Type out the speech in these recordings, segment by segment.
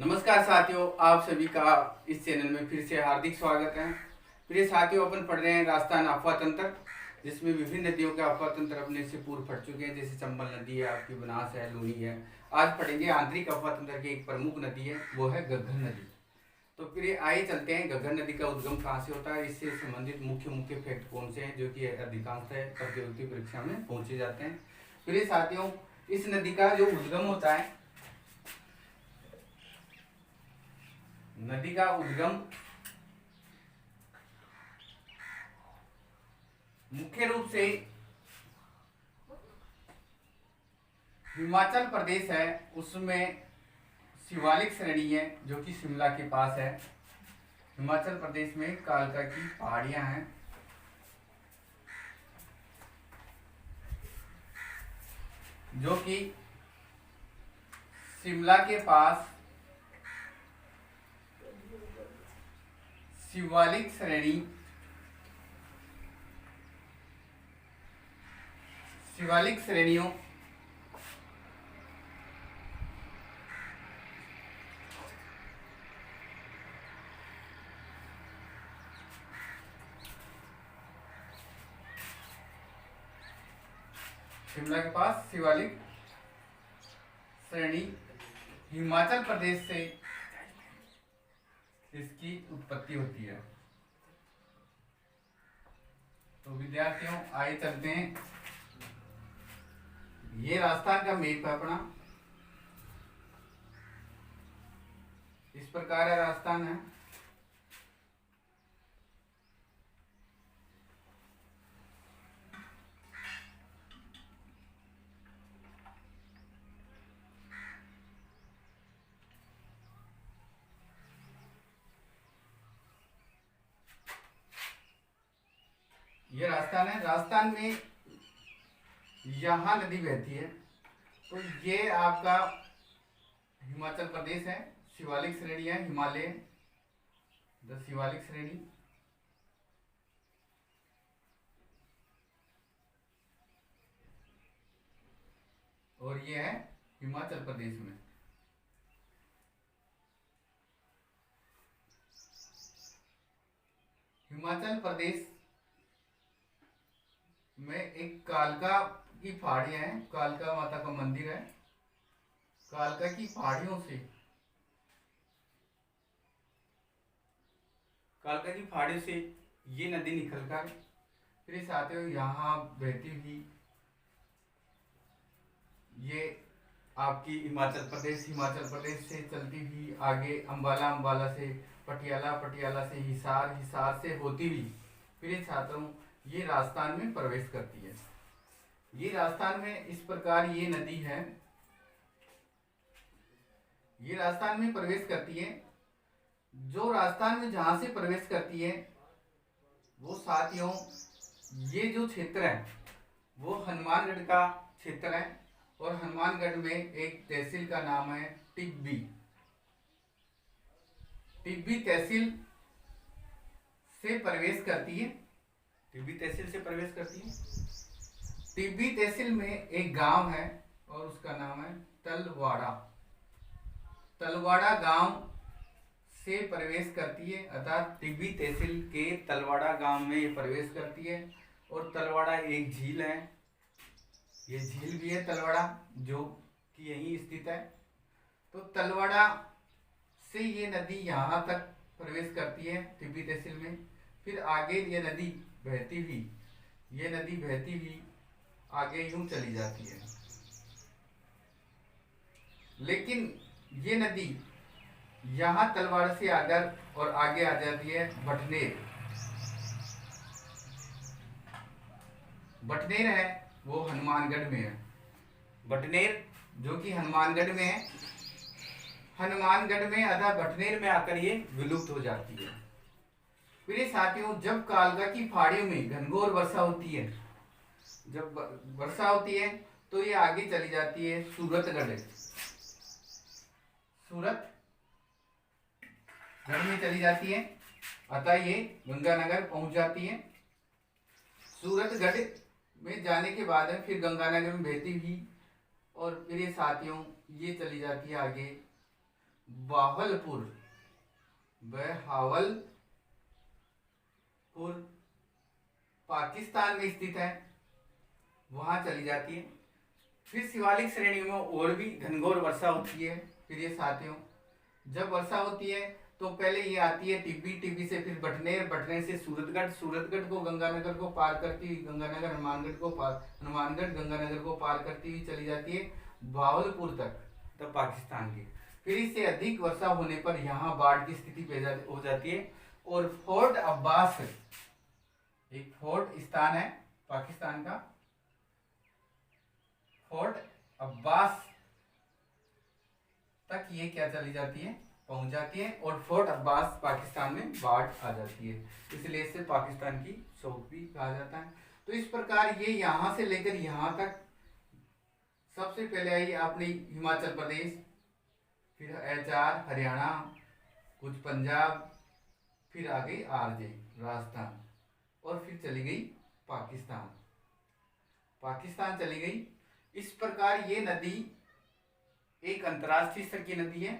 नमस्कार साथियों, आप सभी का इस चैनल में फिर से हार्दिक स्वागत है। प्रिय साथियों, अपन पढ़ रहे हैं राजस्थान अफवाह तंत्र, जिसमें विभिन्न नदियों के अफवाह तंत्र अपने से पूर्व पढ़ चुके हैं, जैसे चंबल नदी है, आपकी बनास है, लूनी है। आज पढ़ेंगे आंतरिक अफवाह तंत्र की एक प्रमुख नदी है, वो है घग्गर नदी। तो प्रिय आइए चलते हैं, घग्गर नदी का उद्गम कहाँ से होता है, इससे संबंधित मुख्य मुख्य फैक्ट कौन से हैं जो कि अधिकांशतः प्रतियोगिता परीक्षा में पूछे जाते हैं। प्रिय साथियों, इस नदी का जो उद्गम होता है, नदी का उद्गम मुख्य रूप से हिमाचल प्रदेश है, उसमें शिवालिक श्रेणी है जो कि शिमला के पास है। हिमाचल प्रदेश में कालका की पहाड़ियां हैं, जो कि शिमला के पास शिवालिक श्रेणी शिवालिक श्रेणियों शिमला के पास शिवालिक श्रेणी हिमाचल प्रदेश से इसकी उत्पत्ति होती है। तो विद्यार्थियों, आइए चलते हैं। ये राजस्थान का मैप है अपना, इस प्रकार है राजस्थान है। ये राजस्थान है। राजस्थान में यहाँ नदी बहती है। तो ये आपका हिमाचल प्रदेश है, शिवालिक श्रेणी है, हिमालय द शिवालिक श्रेणी। और ये है हिमाचल प्रदेश में। हिमाचल प्रदेश में एक कालका की पहाड़ियां हैं, कालका माता का मंदिर है। कालका की पहाड़ियों से ये नदी निकलकर फिर साथियों यहाँ बहती हुई ये आपकी हिमाचल प्रदेश से चलती हुई आगे अंबाला से पटियाला, पटियाला से हिसार, हिसार से होती हुई फिर छात्रों ये राजस्थान में प्रवेश करती है। ये राजस्थान में इस प्रकार ये नदी है, ये राजस्थान में प्रवेश करती है। जो राजस्थान में जहां से प्रवेश करती है वो साथियों ये जो क्षेत्र है वो हनुमानगढ़ का क्षेत्र है। और हनुमानगढ़ में एक तहसील का नाम है टिब्बी। टिब्बी तहसील से प्रवेश करती है। टिब्बी तहसील से प्रवेश करती है। टिब्बी तहसील में एक गांव है और उसका नाम है तलवाड़ा। तलवाड़ा गांव से प्रवेश करती है, अर्थात टिब्बी तहसील के तलवाड़ा गांव में ये प्रवेश करती है। और तलवाड़ा एक झील है, ये झील भी है तलवाड़ा, जो कि यहीं स्थित है। तो तलवाड़ा से ये नदी यहाँ तक प्रवेश करती है टिब्बी तहसील में। फिर आगे ये नदी बहती हुई आगे यूं चली जाती है। लेकिन ये नदी यहाँ तलवाड़ा से आकर और आगे आ जाती है बटनेर। बटनेर है वो हनुमानगढ़ में है। बटनेर जो कि हनुमानगढ़ में है। हनुमानगढ़ में अथा बटनेर में आकर ये विलुप्त हो जाती है। प्रिय साथियों, जब कालका की पहाड़ियों में घनघोर वर्षा होती है, जब वर्षा होती है तो ये आगे चली जाती है सूरतगढ़। सूरतगढ़ में चली जाती है, अतः ये गंगानगर पहुंच जाती है। सूरतगढ़ में जाने के बाद फिर गंगानगर में बहती हुई और फिर ये साथियों ये चली जाती है आगे बहावलपुर, बहावलपुर पाकिस्तान में स्थित है, वहां चली जाती है। फिर शिवालिक श्रेणी में और भी घनघोर वर्षा होती है। फिर ये साथियों, जब वर्षा होती है तो पहले ये आती है टिब्बी, टिब्बी से फिर बटनेर, बटनेर से सूरतगढ़, सूरतगढ़ को गंगानगर को पार करती हुई, गंगानगर हनुमानगढ़ को पार, हनुमानगढ़ गंगानगर को पार करती हुई चली जाती है बहावलपुर तक, तब पाकिस्तान की। फिर इससे अधिक वर्षा होने पर यहाँ बाढ़ की स्थिति पैदा हो जाती है। और फोर्ट अब्बास, एक फोर्ट स्थान है पाकिस्तान का, फोर्ट अब्बास तक ये क्या चली जाती है, पहुंच जाती है। और फोर्ट अब्बास पाकिस्तान में बाढ़ आ जाती है, इसलिए इसे पाकिस्तान की चौक भी कहा जाता है। तो इस प्रकार ये यहाँ से लेकर यहाँ तक, सबसे पहले आई अपनी हिमाचल प्रदेश, फिर HR हरियाणा, कुछ पंजाब, फिर आ गई RJ राजस्थान, और फिर चली गई पाकिस्तान, पाकिस्तान चली गई। इस प्रकार ये नदी एक अंतर्राष्ट्रीय स्तर की नदी है,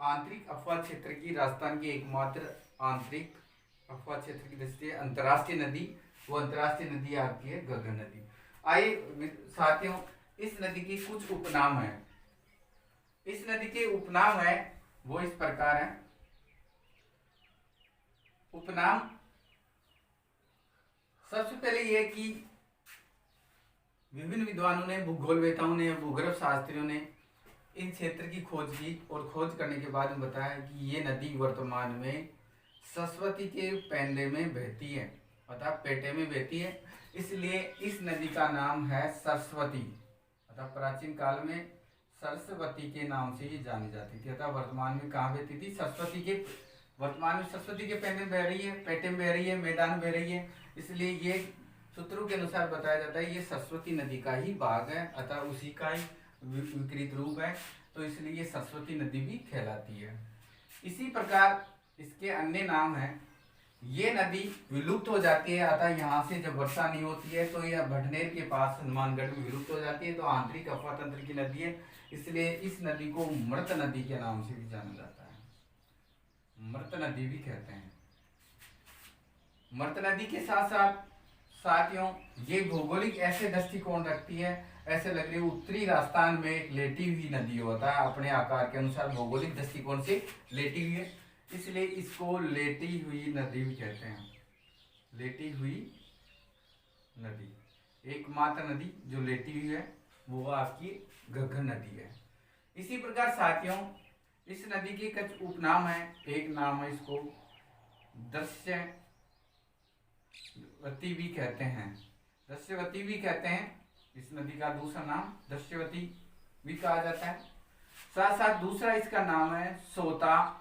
आंतरिक अफवाह क्षेत्र की, राजस्थान की एकमात्र आंतरिक अफवाह क्षेत्र की दृष्टि से अंतर्राष्ट्रीय नदी, वो अंतर्राष्ट्रीय नदी आती है गगन नदी। आइए साथियों, इस नदी की कुछ उपनाम है। इस नदी के उपनाम है वो इस प्रकार है। उपनाम सबसे पहले ये कि विभिन्न विद्वानों ने, भूगोलवेताओं ने, भूगर्भ शास्त्रियों ने इन क्षेत्र की खोज की, और खोज करने के बाद में बताया कि ये नदी वर्तमान में सरस्वती के पेंडे में बहती है, अर्थात पेटे में बहती है, इसलिए इस नदी का नाम है सरस्वती, अर्थात प्राचीन काल में सरस्वती के नाम से ये जानी जाती थी। अर्थात वर्तमान में कहाँ बहती थी, सरस्वती के, वर्तमान में सरस्वती के पेंडे में बह रही है, पेटे में बह रही है, मैदान में बह रही है, इसलिए ये सूत्रों के अनुसार बताया जाता है ये सरस्वती नदी का ही भाग है, अतः उसी का ही विकृत रूप है, तो इसलिए ये सरस्वती नदी भी कहलाती है। इसी प्रकार इसके अन्य नाम हैं। ये नदी विलुप्त हो जाती है, अतः यहाँ से जब वर्षा नहीं होती है तो यह भटनेर के पास हनुमानगढ़ में विलुप्त हो जाती है, तो आंतरिक अफवाह तंत्र की नदी है, इसलिए इस नदी को मृत नदी के नाम से भी जाना जाता है, मृत नदी भी कहते हैं। मृत नदी के साथ साथ साथियों ये भौगोलिक ऐसे दृष्टिकोण रखती है, ऐसे लग रही है उत्तरी राजस्थान में एक लेटी हुई नदी होता है, अपने आकार के अनुसार भौगोलिक दृष्टिकोण से लेटी हुई है, इसलिए इसको लेटी हुई नदी भी कहते हैं। लेटी हुई नदी, एकमात्र नदी जो लेटी हुई है वो आपकी घग्गर नदी है। इसी प्रकार साथियों इस नदी के कुछ उपनाम है। एक नाम है इसको दस्यवती भी कहते हैं, दस्यवती भी कहते हैं, इस नदी का दूसरा नाम दस्यवती भी कहा जाता है। साथ साथ दूसरा इसका नाम है सोता,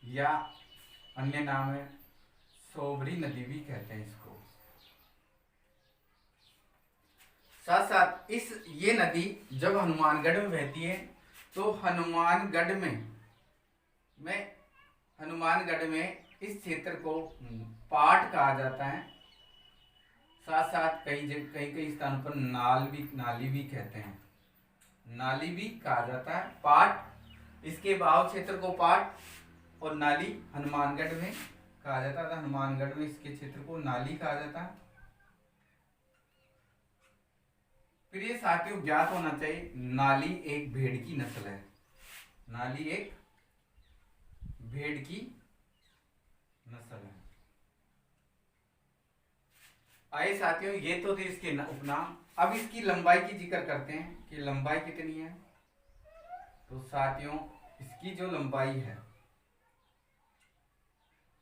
या अन्य नाम है सोबरी नदी भी कहते हैं इसको। साथ साथ ये नदी जब हनुमानगढ़ में बहती है तो हनुमानगढ़ में इस क्षेत्र को पाट कहा जाता है। साथ साथ कई स्थानों पर नाली भी कहते हैं, नाली भी कहा जाता है। पाट इसके बहाव क्षेत्र को पाट, और नाली हनुमानगढ़ में कहा जाता है, हनुमानगढ़ में इसके क्षेत्र को नाली कहा जाता है। फिर ये साथियों ज्ञात होना चाहिए, नाली एक भेड़ की नस्ल है, नाली एक भेड़ की नस्ल है। आइए साथियों ये तो थे इसके उपनाम। अब इसकी लंबाई की जिक्र करते हैं कि लंबाई कितनी है। तो साथियों इसकी जो लंबाई है,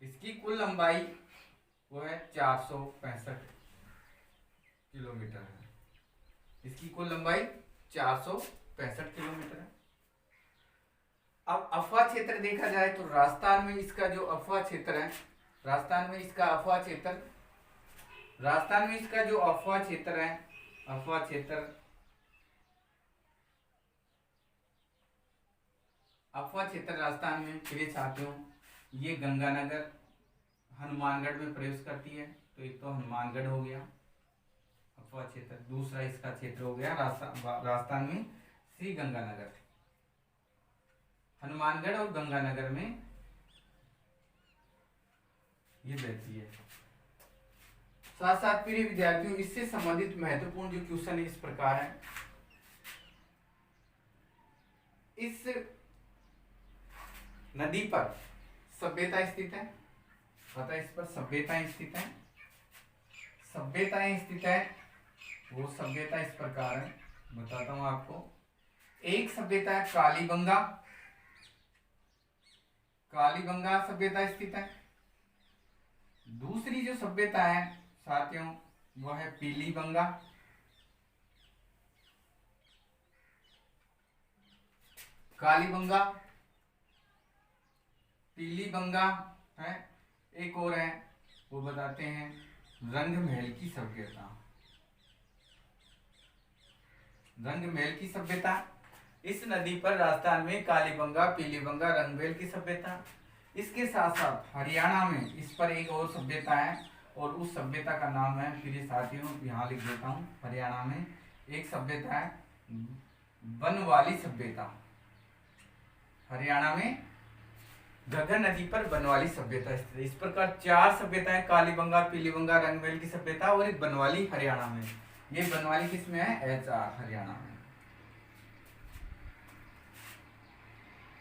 इसकी कुल लंबाई वो है 465 किलोमीटर है। इसकी कुल लंबाई 465 किलोमीटर है। अब अफवाह क्षेत्र देखा जाए तो राजस्थान में इसका जो अफवाह क्षेत्र है, राजस्थान में इसका अफवाह क्षेत्र है, अफवाह क्षेत्र राजस्थान में, प्रिय साथियों ये गंगानगर हनुमानगढ़ में प्रवेश करती है। तो एक तो हनुमानगढ़ हो गया अफवाह क्षेत्र, दूसरा इसका क्षेत्र हो गया राजस्थान में श्री गंगानगर। हनुमानगढ़ और गंगानगर में ये बहती है। साथ साथ प्रिय विद्यार्थियों, इससे संबंधित महत्वपूर्ण जो क्वेश्चन है इस प्रकार है। इस नदी पर सभ्यता स्थित है, पता है इस पर सभ्यताएं स्थित है। सभ्यताएं स्थित है, वो सभ्यता इस प्रकार है, बताता हूं आपको। एक सभ्यता है कालीबंगा, कालीबंगा सभ्यता स्थित है। दूसरी जो सभ्यता है साथियों वो है पीलीबंगा, कालीबंगा, पीलीबंगा है। एक और है वो बताते हैं रंगमहल की सभ्यता, रंगमहल की सभ्यता। इस नदी पर राजस्थान में कालीबंगा, पीलीबंगा, रंगमहल की सभ्यता। इसके साथ साथ हरियाणा में इस पर एक और सभ्यता है और उस सभ्यता का नाम है, फिर साथियों यहाँ लिख देता हूँ, हरियाणा में एक सभ्यता है बनवाली सभ्यता। हरियाणा में घग्गर नदी पर बनवाली सभ्यता स्थित है। इस प्रकार 4 सभ्यताएं, कालीबंगा, पीलीबंगा, रंगमहल की सभ्यता और एक बनवाली हरियाणा में। ये बनवाली किसमें है? HR हरियाणा में।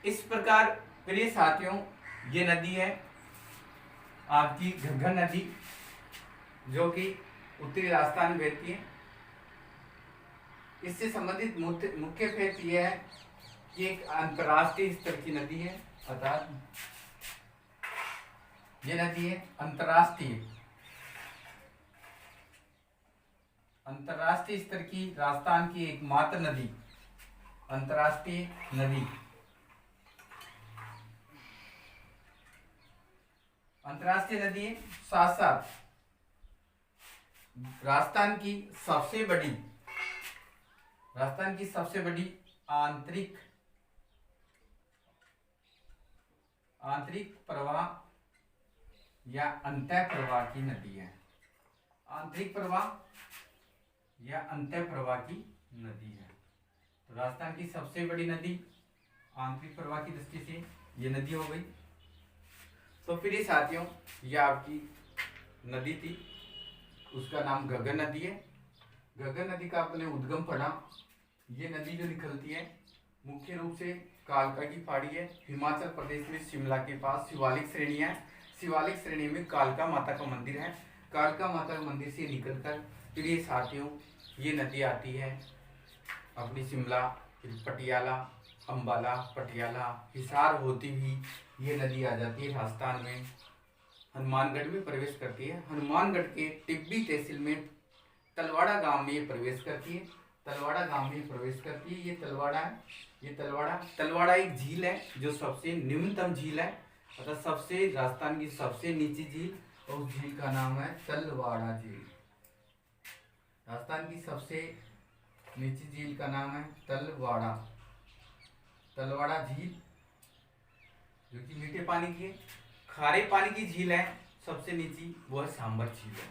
इस प्रकार प्रिय साथियों ये नदी है आपकी घग्गर नदी, जो कि उत्तरी राजस्थान में बहती है। इससे संबंधित मुख्य फैक्ट यह है कि एक अंतर्राष्ट्रीय स्तर की नदी है, अर्थात ये नदी है अंतर्राष्ट्रीय स्तर की, राजस्थान की एकमात्र नदी, अंतर्राष्ट्रीय नदी, अंतर्राष्ट्रीय नदी है। साथ साथ राजस्थान की सबसे बड़ी आंतरिक प्रवाह या अंतः प्रवाह की नदी है। आंतरिक प्रवाह या अंतः प्रवाह की नदी है। तो राजस्थान की सबसे बड़ी नदी आंतरिक प्रवाह की दृष्टि से ये नदी हो गई। तो फिर ये साथियों ये आपकी नदी थी, उसका नाम घग्गर नदी है। घग्गर नदी का आपने उद्गम पढ़ा। ये नदी जो निकलती है मुख्य रूप से कालका की पहाड़ी है, हिमाचल प्रदेश में शिमला के पास शिवालिक श्रेणी है। शिवालिक श्रेणी में कालका माता का मंदिर है। कालका माता के मंदिर से निकलकर फिर ये साथियों ये नदी आती है अपनी शिमला, फिर पटियाला, अम्बाला, पटियाला, हिसार होती हुई ये नदी आ जाती है राजस्थान में, हनुमानगढ़ में प्रवेश करती है। हनुमानगढ़ के टिब्बी तहसील में तलवाड़ा गांव में ये प्रवेश करती है। तलवाड़ा गांव में प्रवेश करती है। ये तलवाड़ा है, ये तलवाड़ा एक झील है जो सबसे निम्नतम झील है, अर्थात सबसे राजस्थान की सबसे नीची झील, और उस झील का नाम है तलवाड़ा झील। राजस्थान की सबसे नीची झील का नाम है तलवाड़ा झील, जो कि मीठे पानी की है। खारे पानी की झील है सबसे नीची, वो है सांबर झील है।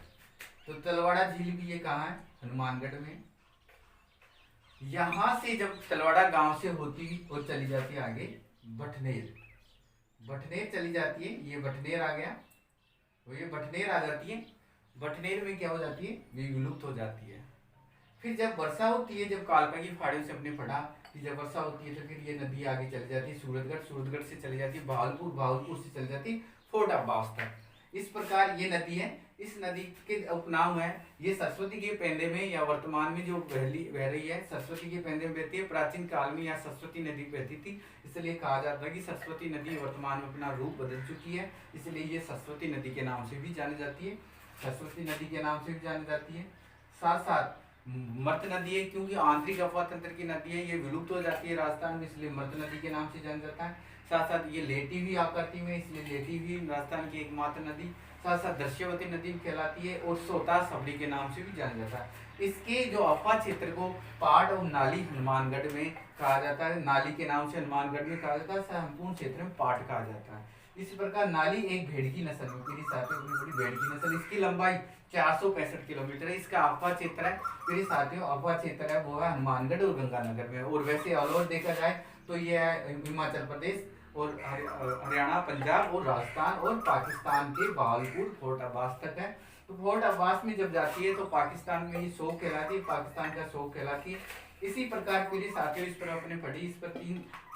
तो तलवाड़ा झील भी ये कहाँ है? हनुमानगढ़ में। यहाँ से जब तलवाड़ा गांव से होती और चली जाती है आगे भटनेर चली जाती है। ये भटनेर आ गया, तो ये भटनेर आ जाती है। भटनेर में क्या हो जाती है? ये विलुप्त हो जाती है। फिर जब वर्षा होती है, जब कालका की पहाड़ियों से अपने पढ़ा कि जब वर्षा होती है तो फिर ये नदी आगे चली जाती है सूरतगढ़ से चली जाती है भावलपुर से चली जाती है फोर्ट अब्बास तक। इस प्रकार ये नदी है। इस नदी के उपनाम है, ये सरस्वती के पेंदे में या वर्तमान में जो बह रही है सरस्वती के पेंदे में बहती है। प्राचीन काल में यहाँ सरस्वती नदी बहती थी, इसलिए कहा जाता है कि सरस्वती नदी वर्तमान में अपना रूप बदल चुकी है, इसलिए ये सरस्वती नदी के नाम से भी जानी जाती है। सरस्वती नदी के नाम से भी जानी जाती है। साथ साथ मृत नदी है, क्योंकि आंतरिक अफवाह तंत्र की नदी है, ये विलुप्त हो जाती है राजस्थान में, इसलिए मृत नदी के नाम से जाना जाता है। साथ साथ ये लेटी हुई आकृति में, इसलिए लेटी हुई राजस्थान की एकमात्र नदी। साथ साथ दृश्यवती नदी कहलाती है और सोता सबड़ी के नाम से भी जाना जाता है। इसके जो अफवाह क्षेत्र को पाट और नाली हनुमानगढ़ में कहा जाता है, नाली के नाम से हनुमानगढ़ में कहा जाता है, संपूर्ण क्षेत्र में पाट कहा जाता है। इस प्रकार नाली एक भेड़ की नस्ल में, मेरी साथियों अपनी बड़ी भेड़ की नस्ल, इसकी लंबाई 465 किलोमीटर है। इसका अफवाह क्षेत्र है, मेरे साथियों अफवाह क्षेत्र है वो है हनुमानगढ़ और गंगानगर में। और वैसे ऑल ओवर देखा जाए तो ये है हिमाचल प्रदेश और हरियाणा, पंजाब और राजस्थान और पाकिस्तान के बहावलपुर फोर्ट अब्बास तक है। तो फोर्ट अब्बास में जब जाती है तो पाकिस्तान में ही शो कहलाती है, पाकिस्तान का शो कहलाती है। इसी प्रकार पीली साथियों इस पर अपने पढ़ी, इस पर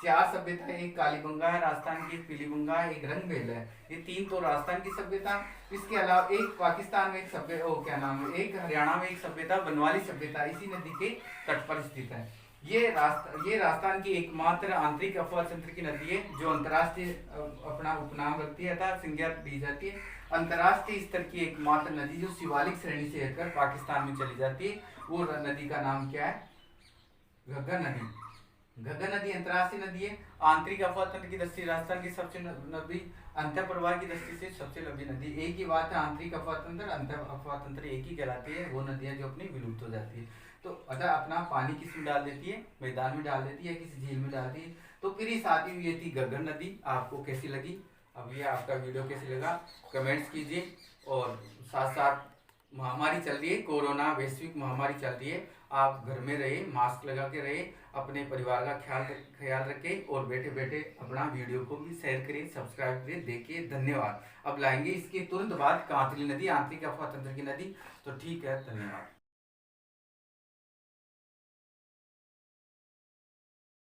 4 सभ्यता है। एक कालीबंगा है राजस्थान की, एक पीलीबंगा है, एक रंगभेल है। ये 3 तो राजस्थान की सभ्यता। इसके अलावा एक पाकिस्तान में एक सभ्यता, क्या नाम है, एक हरियाणा में एक सभ्यता बनवाली सभ्यता इसी नदी के तट पर स्थित है। ये राजस्थान की एकमात्र आंतरिक अफवाह तंत्र की नदी है जो अंतर्राष्ट्रीय अपना उपनाम रखती है अर्थात संज्ञा दी जाती है। अंतर्राष्ट्रीय स्तर की एकमात्र नदी जो शिवालिक श्रेणी से हटकर पाकिस्तान में चली जाती है, वो नदी का नाम क्या है? घग्गर नदी। घग्गर नदी अंतर्राष्ट्रीय नदी है। आंतरिक अफवाह तंत्र की दृष्टि राजस्थान की सबसे लंबी, अंतर प्रवाह की दृष्टि से सबसे लंबी नदी। एक ही बात है, आंतरिक अफवाह तंत्र, अंतर अफवाह तंत्र एक ही कहलाती है। वो नदियां जो अपनी विलुप्त हो जाती है। तो अगर अपना पानी किसमें डाल देती है? मैदान में डाल देती है, किसी झील में डालती है। तो फिर ये साथ ही ये थी घग्गर नदी। आपको कैसी लगी? अब ये आपका वीडियो कैसे लगा कमेंट्स कीजिए। और साथ साथ महामारी चल रही है, कोरोना वैश्विक महामारी चल रही है। आप घर में रहिए, मास्क लगा के रहिए, अपने परिवार का ख्याल रखें और बैठे बैठे अपना वीडियो को भी शेयर करिए, सब्सक्राइब करिए। देखिए, धन्यवाद। अब लाएंगे इसके तुरंत बाद कांतली नदी, आंतरिक अफवाह तंत्र की नदी। तो ठीक है, धन्यवाद।